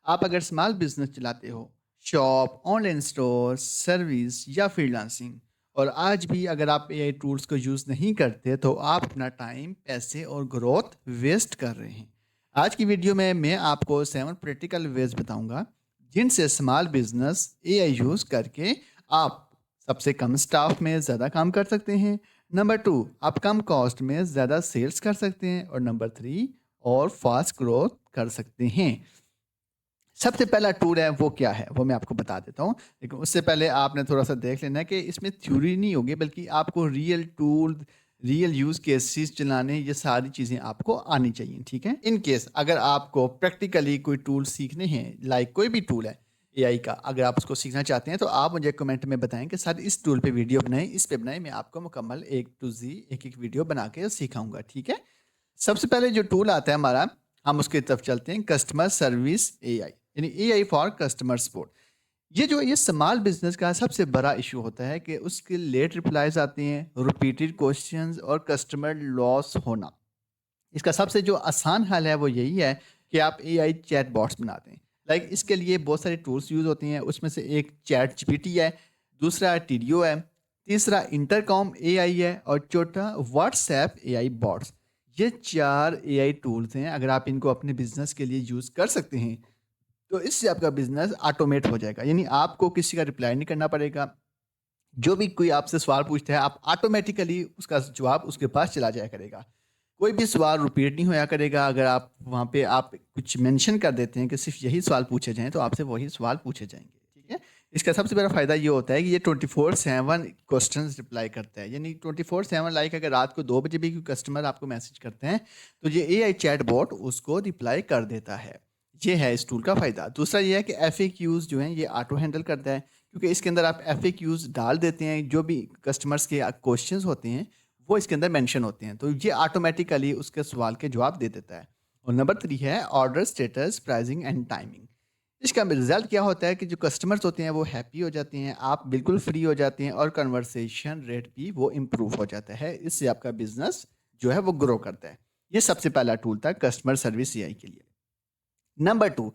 आप अगर small business चलाते हो, शॉप, ऑनलाइन स्टोर, सर्विस या फ्रीलांसिंग, और आज भी अगर आप एआई टूल्स को यूज़ नहीं करते तो आप अपना टाइम, पैसे और ग्रोथ वेस्ट कर रहे हैं। आज की वीडियो में मैं आपको 7 प्रैक्टिकल वेज बताऊंगा जिनसे स्मॉल बिजनेस एआई यूज़ करके आप सबसे कम स्टाफ में ज़्यादा काम कर सकते हैं। नंबर 2, आप कम कॉस्ट में ज़्यादा सेल्स कर सकते हैं। और नंबर 3, और फास्ट ग्रोथ कर सकते हैं। सबसे पहला टूल है वो क्या है वो मैं आपको बता देता हूँ। लेकिन उससे पहले आपने थोड़ा-सा देख लेना है कि इसमें थ्योरी नहीं होगी, बल्कि आपको real tool, real use cases चलाने, ये सारी चीज़ें आपको आनी चाहिए, ठीक है? इन केस अगर आपको प्रैक्टिकली कोई टूल सीखने हैं, लाइक कोई भी टूल है एआई का, अगर आप उसको सीखना चाहते हैं तो आप मुझे कमेंट में बताएँ कि सर इस टूल पे वीडियो बनाएँ, इस पे बनाएँ, मैं आपको मुकम्मल ए टू ज़ी एक-एक वीडियो बना के सिखाऊँगा, ठीक है? सबसे पहले जो टूल आता है हमारा, हम उसकी तरफ चलते हैं, कस्टमर सर्विस एआई, यानी एआई फॉर कस्टमर सपोर्ट। ये स्मॉल बिजनेस का सबसे बड़ा इशू होता है कि उसके लेट रिप्लाईज आते हैं, रिपीटेड क्वेश्चंस और कस्टमर लॉस होना। इसका सबसे जो आसान हल है वो यही है कि आप एआई चैट बॉट्स बना दें। लाइक इसके लिए बहुत सारे टूल्स यूज़ होते हैं, उसमें से एक चैट जीपीटी है, दूसरा टीडीओ है, तीसरा इंटरकॉम एआई है और चौथा व्हाट्सएप एआई बॉट्स। ये 4 एआई टूल्स हैं, अगर आप इनको अपने बिजनेस के लिए यूज़ कर सकते हैं तो इससे आपका बिजनेस ऑटोमेट हो जाएगा, यानी आपको किसी का रिप्लाई नहीं करना पड़ेगा। जो भी कोई आपसे सवाल पूछता है, आप ऑटोमेटिकली उसका जवाब उसके पास चला जाया करेगा। कोई भी सवाल रिपीट नहीं होया करेगा। अगर आप वहाँ पे आप कुछ मेंशन कर देते हैं कि सिर्फ़ यही सवाल पूछे जाएँ, तो आपसे वही सवाल पूछे जाएँगे, ठीक है? इसका सबसे बड़ा फ़ायदा ये होता है कि ये 24/7 क्वेश्चन्स रिप्लाई करता है। यानी 24/7, लाइक अगर रात को 2 बजे भी कोई कस्टमर आपको मैसेज करते हैं, तो ये एआई चैटबॉट उसको रिप्लाई कर देता है। ये है इस टूल का फ़ायदा। दूसरा ये है कि एफएक्यूज़ जो हैं, ये ऑटो हैंडल करता है, क्योंकि इसके अंदर आप एफएक्यूज़ डाल देते हैं, जो भी कस्टमर्स के क्वेश्चंस होते हैं, वो इसके अंदर मेंशन होते हैं, तो ये ऑटोमेटिकली उसके सवाल के जवाब दे देता है। और नंबर 3 है order status, pricing and timing. इसका रिजल्ट क्या होता है कि जो कस्टमर्स होते हैं वो हैप्पी हो जाते हैं, आप बिल्कुल फ्री हो जाते हैं और कन्वर्सेशन रेट भी वो इम्प्रूव हो जाता है। इससे आपका बिजनेस जो है वो ग्रो करता है। ये सबसे पहला टूल था कस्टमर सर्विस एआई के लिए। नंबर 2,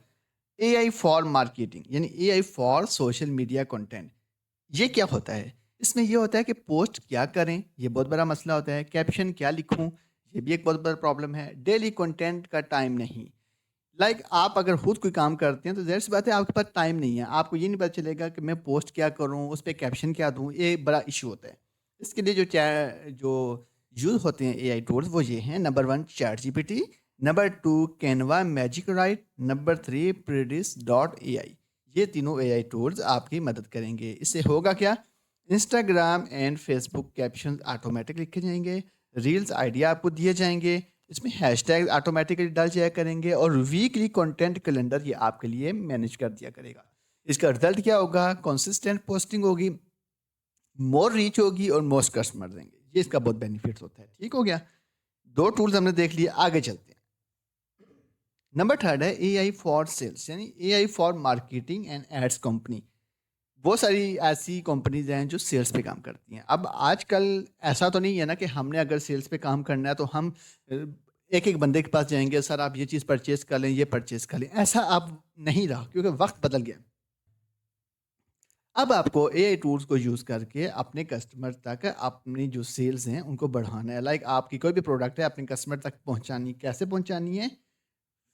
एआई फॉर मार्केटिंग, यानी AI for social media content. ये क्या होता है? इसमें ये होता है कि पोस्ट क्या करें, ये बहुत बड़ा मसला होता है। कैप्शन क्या लिखूँ, ये भी एक बहुत बड़ा प्रॉब्लम है। डेली कंटेंट का टाइम नहीं। लाइक आप अगर खुद कोई काम करते हैं तो ज़ाहिर सी बात है आपके पास टाइम नहीं है। आपको ये नहीं पता चलेगा कि मैं पोस्ट क्या करूँ, उस पे कैप्शन क्या दूँ, ये बड़ा इश्यू होता है। इसके लिए जो यूज़ होते हैं एआई टूल्स वो ये हैं। Number 1 ChatGPT, number 2 Canva, magic right, number 3 प्रेडिस dot AI. ये तीनों एआई टूल्स आपकी मदद करेंगे। इससे होगा क्या? Instagram and Facebook captions automatic लिखे जाएँगे, रील्स आइडिया आपको दिए जाएँगे, इसमें हैशटैग ऑटोमेटिकली डल जाया करेंगे और वीकली कंटेंट कैलेंडर ये आपके लिए मैनेज कर दिया करेगा। इसका रिजल्ट क्या होगा? कंसिस्टेंट पोस्टिंग होगी, मोर रीच होगी और मोस्ट कस्टमर देंगे। ये इसका बहुत बेनिफिट्स होता है। ठीक हो गया? 2 टूल्स हमने देख लिए, आगे चलते हैं। नंबर 3 है एआई फॉर सेल्स, यानी AI for marketing and ads company. बहुत सारी ऐसी कंपनीज़ हैं जो सेल्स पे काम करती हैं। अब आजकल ऐसा तो नहीं है ना कि हमने अगर सेल्स पे काम करना है तो हम अ, एक-एक बंदे के पास जाएँगे, सर आप ये चीज़ परचेज़ कर लें, ये परचेज़ कर लें। ऐसा अब नहीं रहा, क्योंकि वक़्त बदल गया। अब आपको एआई टूल्स को यूज़ करके अपने कस्टमर तक अपनी जो सेल्स हैं उनको बढ़ाना है। लाइक आपकी कोई भी प्रोडक्ट है अपने कस्टमर तक पहुँचानी, कैसे पहुँचानी है?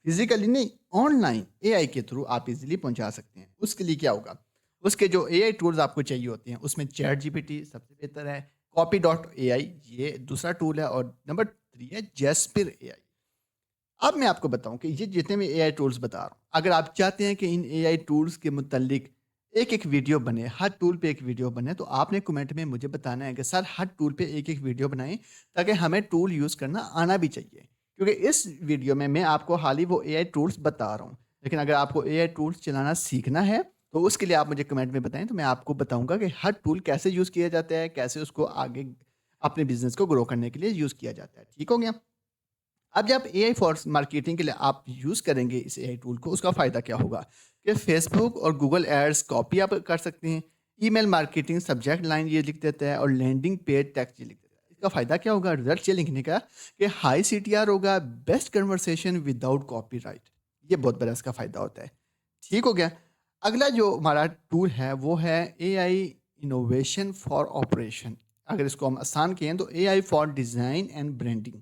फिज़िकली नहीं, ऑनलाइन एआई के थ्रू आप इज़िली पहुँचा सकते हैं। उसके लिए क्या होगा? उसके जो एआई टूल्स आपको चाहिए होते हैं, उसमें चैट जीपीटी सबसे बेहतर है, कॉपी डॉट एआई ये दूसरा टूल है और नंबर 3 है जेस्पिर एआई। अब मैं आपको बताऊँ कि ये जितने भी एआई टूल्स बता रहा हूँ, अगर आप चाहते हैं कि इन एआई टूल्स के मुत्तल्लिक एक-एक वीडियो बने, हर टूल पे एक वीडियो बने, तो आपने कमेंट में मुझे बताना है कि सर हर टूल पे एक-एक वीडियो बनाएँ, ताकि हमें टूल यूज़ करना आना भी चाहिए। क्योंकि इस वीडियो में मैं आपको हाल ही वो एआई टूल्स बता रहा हूँ। लेकिन अगर आपको एआई टूल्स चलाना सीखना है, तो उसके लिए आप मुझे कमेंट में बताएँ, तो मैं आपको बताऊँगा कि हर टूल कैसे यूज़ किया जाता है, कैसे उसको आगे अपने बिज़नेस को ग्रो करने के लिए यूज़ किया जाता है। ठीक हो गया? अब जब एआई फॉर मार्केटिंग के लिए आप यूज़ करेंगे इस एआई टूल को, उसका फ़ायदा क्या होगा कि फेसबुक और गूगल एड्स कॉपी आप कर सकते हैं। ईमेल मार्केटिंग सब्जेक्ट लाइन ये लिख देता है और लैंडिंग पेज टेक्स्ट ये लिख देता है। इसका फ़ायदा क्या होगा? रिजल्ट ये लिखने का कि हाई सीटीआर होगा, बेस्ट कन्वर्सेशन विदाउट कॉपीराइट। ये बहुत बड़ा इसका फ़ायदा होता है। ठीक हो गया। अगला जो हमारा टूल है वो है एआई इनोवेशन फॉर ऑपरेशन। अगर इसको हम आसान कहें तो AI for design and branding.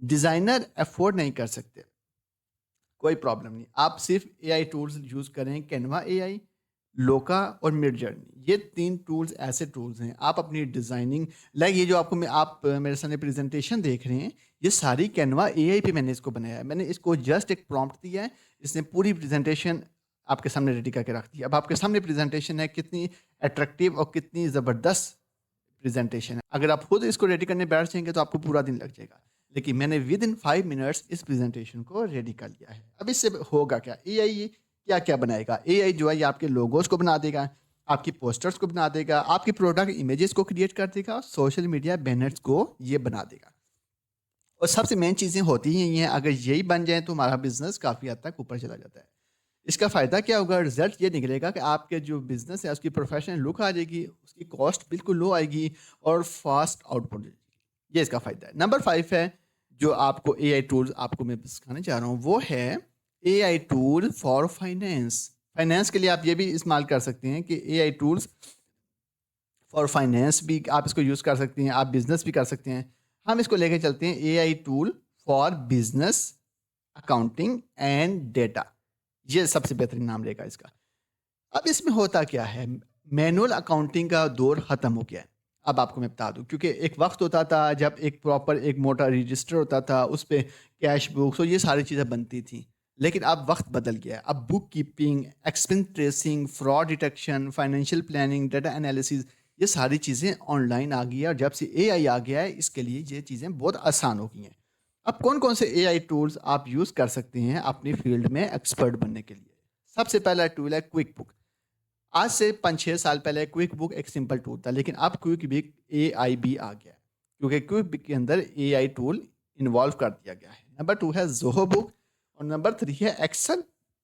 Designer afford नहीं कर सकते, कोई प्रॉब्लम नहीं। आप सिर्फ एआई टूल्स यूज़ करें, कैनवा एआई, लोका और मिड जर्नी। ये 3 टूल्स ऐसे टूल्स हैं, आप अपनी डिज़ाइनिंग लाइक ये जो आपको मेरे सामने प्रेज़ेंटेशन देख रहे हैं, ये सारी कैनवा एआई पे मैंने इसको बनाया है। मैंने इसको जस्ट एक प्रॉम्प्ट दिया है, इसने पूरी प्रेज़ेंटेशन आपके सामने रेडी करके रख दी है। अब आपके सामने प्रेज़ेंटेशन है, कितनी अट्रैक्टिव और कितनी ज़बरदस्त प्रेजेंटेशन है। अगर आप खुद इसको रेडी करने बैठ जाएंगे तो आपको पूरा दिन लग जाएगा, लेकिन मैंने विद इन 5 मिनट्स इस प्रेजेंटेशन को रेडी कर लिया है। अब इससे होगा क्या, एआई क्या क्या बनाएगा। एआई जो है ये आपके लोगोज को बना देगा, आपकी पोस्टर्स को बना देगा, आपकी प्रोडक्ट इमेजेस को क्रिएट कर देगा और सोशल मीडिया बैनर्स को ये बना देगा। और सबसे मेन चीज़ें होती ही यही हैं, अगर यही बन जाए तो हमारा बिजनेस काफ़ी हद तक ऊपर चला जाता है। इसका फ़ायदा क्या होगा, रिजल्ट ये निकलेगा कि आपके जो बिज़नेस है उसकी प्रोफेशनल लुक आ जाएगी, उसकी कॉस्ट बिल्कुल लो आएगी और फास्ट आउटपुट देगी। ये इसका फ़ायदा है। नंबर 5 है जो आपको एआई टूल्स आपको मैं सिखाने चाह रहा हूँ, वो है AI tool for finance. Finance के लिए आप ये भी इस्तेमाल कर सकते हैं कि एआई टूल्स फॉर फाइनेंस भी आप इसको यूज़ कर सकते हैं, आप बिज़नेस भी कर सकते हैं। हम इसको लेके चलते हैं AI tool for business accounting and data. ये सबसे बेहतरीन नाम रहेगा इसका। अब इसमें होता क्या है, मैनुअल अकाउंटिंग का दौर ख़त्म हो गया है। अब आपको मैं बता दूं, क्योंकि एक वक्त होता था जब एक प्रॉपर एक मोटा रजिस्टर होता था, उस पे कैश बुक्स और ये सारी चीज़ें बनती थी। लेकिन अब वक्त बदल गया है। अब book keeping, expense tracing, fraud detection, financial planning, data analysis, ये सारी चीज़ें ऑनलाइन आ गई है। और जब से एआई आ गया है, इसके लिए ये चीज़ें बहुत आसान हो गई हैं। अब कौन कौन से एआई टूल्स आप यूज़ कर सकते हैं अपनी फील्ड में एक्सपर्ट बनने के लिए। सबसे पहला टूल है क्विक बुक। आज से 5-6 साल पहले क्विक बुक एक सिंपल टूल था, लेकिन अब क्विक बुक एआई भी आ गया है, क्योंकि क्विक बुक के अंदर एआई टूल इन्वॉल्व कर दिया गया है। नंबर 2 है जोहो बुक और नंबर 3 है एक्सेल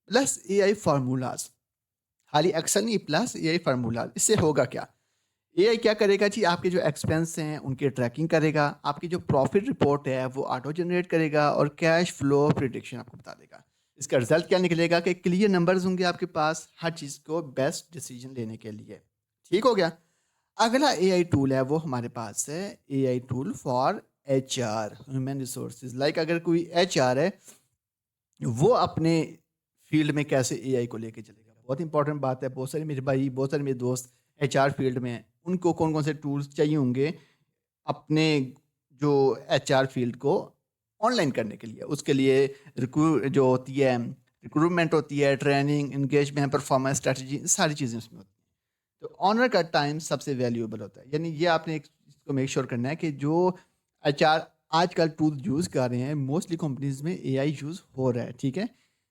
प्लस एआई फार्मूलाज। खाली एक्सेल नहीं, प्लस एआई फार्मूला। इससे होगा क्या, एआई क्या करेगा जी, आपके जो एक्सपेंस हैं उनकी ट्रैकिंग करेगा, आपकी जो प्रॉफिट रिपोर्ट है वो ऑटो जनरेट करेगा और कैश फ्लो प्रिडिक्शन आपको बता देगा। इसका रिजल्ट क्या निकलेगा कि क्लियर नंबर्स होंगे आपके पास हर चीज़ को बेस्ट डिसीजन लेने के लिए। ठीक हो गया। अगला एआई टूल है वो हमारे पास है AI tool for HR, human resources. Like अगर कोई एचआर है, वो अपने फील्ड में कैसे एआई को लेके चलेगा, बहुत इंपॉर्टेंट बात है। बहुत सारे मेरे भाई, बहुत सारे मेरे दोस्त एचआर फील्ड में हैं, उनको कौन कौन से टूल्स चाहिए होंगे अपने जो एचआर फील्ड को ऑनलाइन करने के लिए। उसके लिए जो होती है रिक्रूटमेंट होती है, ट्रेनिंग, एंगेजमेंट, परफॉर्मेंस स्ट्रेटजी, सारी चीज़ें उसमें होती हैं। तो ऑनर का टाइम सबसे वैल्यूएबल होता है। यानी ये आपने एक चीज़ को मेक श्योर करना है कि जो एचआर आजकल टूल यूज़ कर रहे हैं, मोस्टली कंपनीज में एआई यूज़ हो रहा है। ठीक है,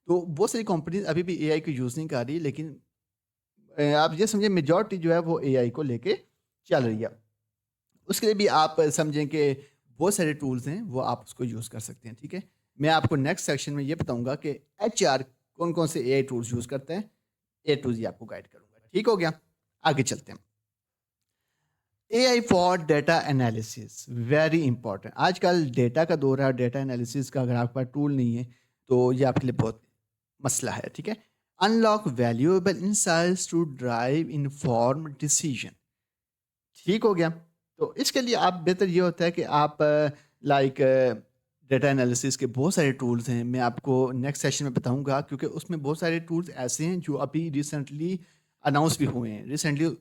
तो बहुत सारी कंपनीज अभी भी एआई को यूज़ नहीं कर रही, लेकिन आप ये समझिए मेजॉरिटी जो है वो एआई को लेके चल रही है। उसके लिए भी आप समझें कि बहुत सारे टूल्स हैं, वो आप उसको यूज़ कर सकते हैं। ठीक है, मैं आपको नेक्स्ट सेक्शन में ये बताऊंगा कि एचआर कौन कौन से एआई टूल्स यूज़ करते हैं, ए टू जी आपको गाइड करूंगा। ठीक हो गया, आगे चलते हैं। AI for data analysis very important. आजकल डेटा का दौर है, डेटा एनालिसिस का अगर आपके पास टूल नहीं है तो ये आपके लिए बहुत मसला है। ठीक है, unlock valuable insights to drive inform decision. ठीक हो गया। तो इसके लिए आप बेहतर ये होता है कि आप लाइक डेटा एनालिसिस के बहुत सारे टूल्स हैं, मैं आपको नेक्स्ट सेशन में बताऊंगा, क्योंकि उसमें बहुत सारे टूल्स ऐसे हैं जो अभी रिसेंटली अनाउंस भी हुए हैं। रिसेंटली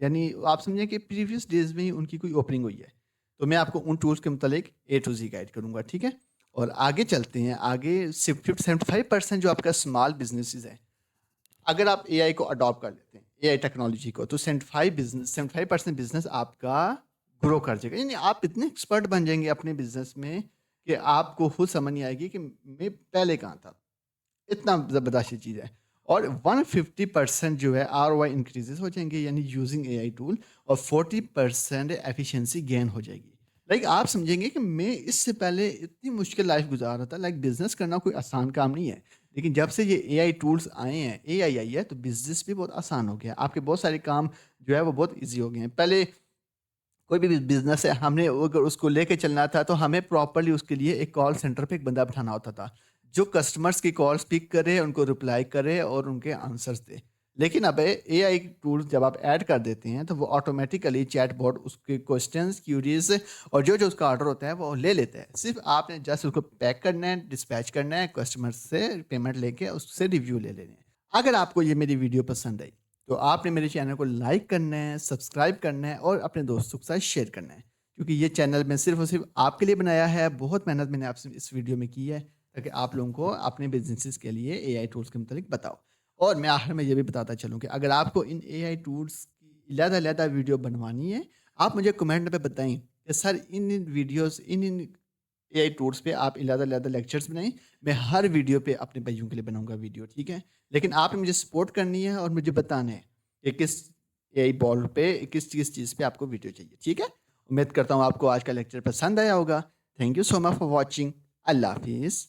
यानी आप समझें कि प्रीवियस डेज में ही उनकी कोई ओपनिंग हुई है। तो मैं आपको उन टूल्स के मुतालिक ए टू जी गाइड करूंगा। ठीक है, और आगे चलते हैं। आगे 75% जो आपका स्मॉल बिजनेसेस है, अगर आप एआई को अडॉप्ट कर लेते हैं, एआई टेक्नोलॉजी को, तो 75% बिजनेस आपका ग्रो कर जाएगा। यानी आप इतने एक्सपर्ट बन जाएंगे अपने बिजनेस में कि आपको खुद समझ नहीं आएगी कि मैं पहले कहाँ था। इतना ज़बरदस्त ये चीज़ है। और 150% जो है ROI इंक्रीजेस हो जाएंगे, यानी यूजिंग एआई टूल, और 40% एफिशिएंसी गेन हो जाएगी। लाइक आप समझेंगे कि मैं इससे पहले इतनी मुश्किल लाइफ गुजार रहा था। लाइक बिजनेस करना कोई आसान काम नहीं है, लेकिन जब से ये एआई टूल्स आए हैं, एआई आई है, तो बिजनेस भी बहुत आसान हो गया। आपके बहुत सारे काम जो है वो बहुत ईजी हो गए हैं। पहले कोई भी बिजनेस है, हमने अगर उसको लेके चलना था तो हमें प्रॉपरली उसके लिए एक कॉल सेंटर पे एक बंदा बिठाना होता था। जो कस्टमर्स की कॉल्स पिक करे, उनको रिप्लाई करे और उनके आंसर्स दे। लेकिन अब एआई टूल जब आप ऐड कर देते हैं तो वो ऑटोमेटिकली चैटबॉट उसके क्वेश्चंस, क्यूरीज और जो उसका ऑर्डर होता है वो ले लेता है। सिर्फ आपने जस्ट उसको पैक करना है, डिस्पैच करना है, कस्टमर से पेमेंट लेके उससे रिव्यू ले लेने हैं। अगर आपको ये मेरी वीडियो पसंद आई तो आपने मेरे चैनल को लाइक करना है, सब्सक्राइब करना है और अपने दोस्तों के साथ शेयर करना है, क्योंकि ये चैनल मैं सिर्फ और सिर्फ आपके लिए बनाया है। बहुत मेहनत मैंने आपसे इस वीडियो में की है ताकि आप लोगों को अपने बिजनेसेस के लिए एआई टूल्स के मतलब बताओ। और मैं आखिर में ये भी बताता चलूँ कि अगर आपको इन एआई टूल्स की अलग-अलग वीडियो बनवानी है, आप मुझे कमेंट में बताएँ कि सर इन वीडियोज़ इन एआई टूल्स पे आप अलग-अलग लेक्चर्स बनाएँ। मैं हर वीडियो पे अपने भाइयों के लिए बनाऊँगा वीडियो, ठीक है? लेकिन आपने मुझे सपोर्ट करनी है और मुझे बताना है कि किस एआई बॉल पे किस चीज़ पे आपको वीडियो चाहिए, ठीक है? उम्मीद करता हूँ आपको आज का लेक्चर पसंद आया होगा। Thank you so much for watching. अल्लाह हाफ़िज़।